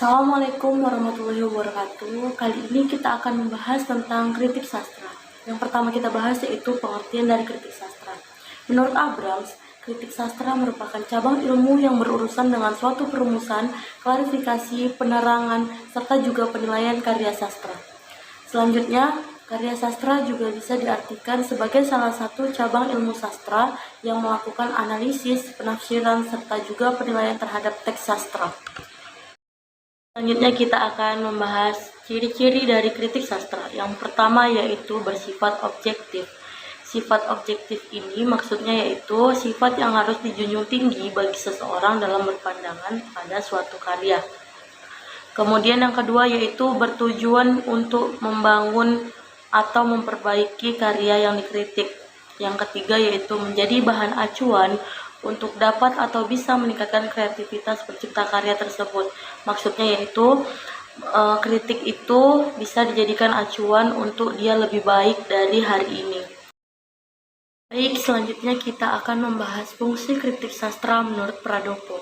Assalamualaikum warahmatullahi wabarakatuh. Kali ini kita akan membahas tentang kritik sastra. Yang pertama kita bahas yaitu pengertian dari kritik sastra. Menurut Abrams, kritik sastra merupakan cabang ilmu yang berurusan dengan suatu perumusan, klarifikasi, penerangan, serta juga penilaian karya sastra. Selanjutnya, karya sastra juga bisa diartikan sebagai salah satu cabang ilmu sastra yang melakukan analisis, penafsiran, serta juga penilaian terhadap teks sastra. Selanjutnya kita akan membahas ciri-ciri dari kritik sastra. Yang pertama yaitu bersifat objektif. Sifat objektif ini maksudnya yaitu sifat yang harus dijunjung tinggi bagi seseorang dalam berpandangan pada suatu karya. Kemudian yang kedua yaitu bertujuan untuk membangun atau memperbaiki karya yang dikritik. Yang ketiga yaitu menjadi bahan acuan untuk dapat atau bisa meningkatkan kreativitas pencipta karya tersebut. Maksudnya yaitu kritik itu bisa dijadikan acuan untuk dia lebih baik dari hari ini. Baik, selanjutnya kita akan membahas fungsi kritik sastra menurut Pradopo.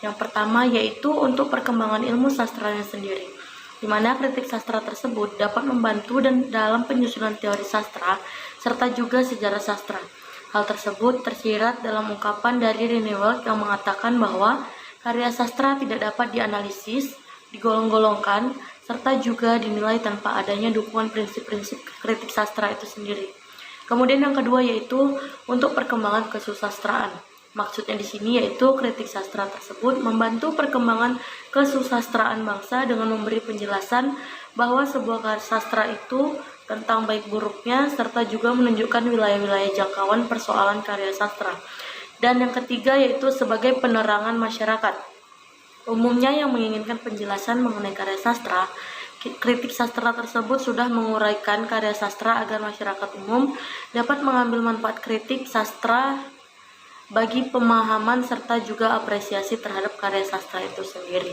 Yang pertama yaitu untuk perkembangan ilmu sastranya sendiri, di mana kritik sastra tersebut dapat membantu dalam penyusunan teori sastra serta juga sejarah sastra. Hal tersebut tersirat dalam ungkapan dari Rinewald yang mengatakan bahwa karya sastra tidak dapat dianalisis, digolong-golongkan, serta juga dinilai tanpa adanya dukungan prinsip-prinsip kritik sastra itu sendiri. Kemudian yang kedua yaitu untuk perkembangan kesusastraan. Maksudnya di sini yaitu kritik sastra tersebut membantu perkembangan kesusastraan bangsa dengan memberi penjelasan bahwa sebuah karya sastra itu tentang baik buruknya serta juga menunjukkan wilayah-wilayah jangkauan persoalan karya sastra. Dan yang ketiga yaitu sebagai penerangan masyarakat. Umumnya yang menginginkan penjelasan mengenai karya sastra, kritik sastra tersebut sudah menguraikan karya sastra agar masyarakat umum dapat mengambil manfaat kritik sastra bagi pemahaman serta juga apresiasi terhadap karya sastra itu sendiri.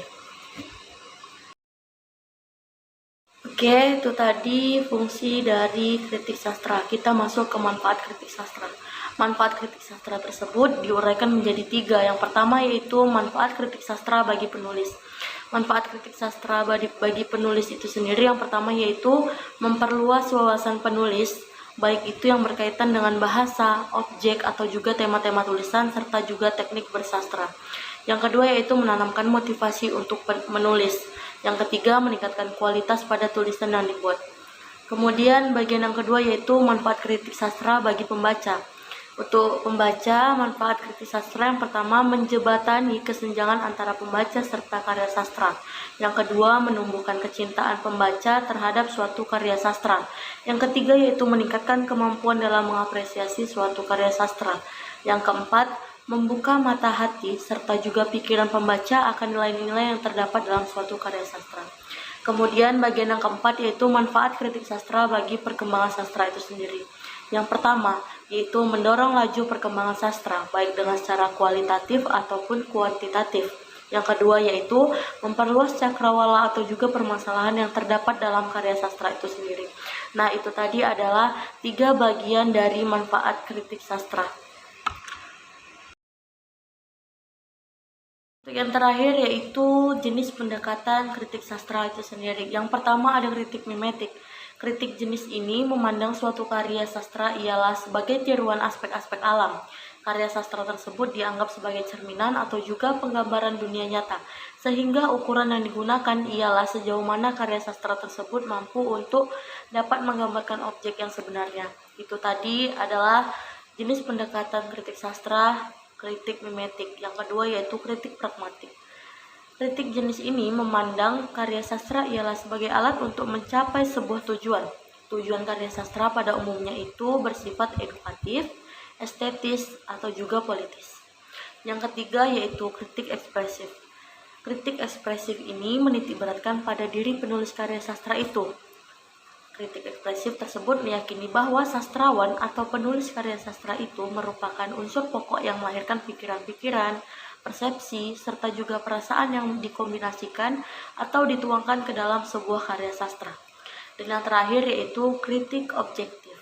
Oke, itu tadi fungsi dari kritik sastra. Kita masuk ke manfaat kritik sastra. Manfaat kritik sastra tersebut diuraikan menjadi 3. Yang pertama yaitu manfaat kritik sastra bagi penulis. Manfaat kritik sastra bagi penulis itu sendiri yang pertama yaitu memperluas wawasan penulis, baik itu yang berkaitan dengan bahasa, objek, atau juga tema-tema tulisan, serta juga teknik bersastra. Yang kedua yaitu menanamkan motivasi untuk menulis. Yang ketiga, meningkatkan kualitas pada tulisan yang dibuat. Kemudian bagian yang kedua yaitu manfaat kritik sastra bagi pembaca. Untuk pembaca, manfaat kritik sastra yang pertama menjembatani kesenjangan antara pembaca serta karya sastra. Yang kedua, menumbuhkan kecintaan pembaca terhadap suatu karya sastra. Yang ketiga yaitu meningkatkan kemampuan dalam mengapresiasi suatu karya sastra. Yang keempat, membuka mata hati serta juga pikiran pembaca akan nilai-nilai yang terdapat dalam suatu karya sastra. Kemudian bagian yang keempat yaitu manfaat kritik sastra bagi perkembangan sastra itu sendiri. Yang pertama yaitu mendorong laju perkembangan sastra baik dengan secara kualitatif ataupun kuantitatif. Yang kedua yaitu memperluas cakrawala atau juga permasalahan yang terdapat dalam karya sastra itu sendiri. Nah, itu tadi adalah 3 bagian dari manfaat kritik sastra. Untuk yang terakhir yaitu jenis pendekatan kritik sastra itu sendiri. Yang pertama ada kritik mimetik. Kritik jenis ini memandang suatu karya sastra ialah sebagai tiruan aspek-aspek alam. Karya sastra tersebut dianggap sebagai cerminan atau juga penggambaran dunia nyata, sehingga ukuran yang digunakan ialah sejauh mana karya sastra tersebut mampu untuk dapat menggambarkan objek yang sebenarnya. Itu tadi adalah jenis pendekatan kritik sastra, kritik mimetik. Yang kedua yaitu kritik pragmatik. Kritik jenis ini memandang karya sastra ialah sebagai alat untuk mencapai sebuah tujuan. Tujuan karya sastra pada umumnya itu bersifat edukatif, estetis, atau juga politis. Yang ketiga yaitu kritik ekspresif. Kritik ekspresif ini menitikberatkan pada diri penulis karya sastra itu. Kritik ekspresif tersebut meyakini bahwa sastrawan atau penulis karya sastra itu merupakan unsur pokok yang melahirkan pikiran-pikiran, persepsi, serta juga perasaan yang dikombinasikan atau dituangkan ke dalam sebuah karya sastra. Dan yang terakhir yaitu kritik objektif.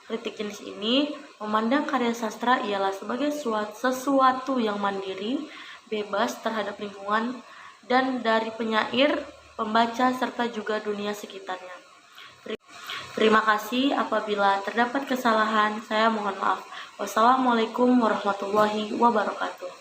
Kritik jenis ini memandang karya sastra ialah sebagai sesuatu yang mandiri, bebas terhadap lingkungan, dan dari penyair, pembaca, serta juga dunia sekitarnya. Terima kasih. Apabila terdapat kesalahan, saya mohon maaf. Wassalamualaikum warahmatullahi wabarakatuh.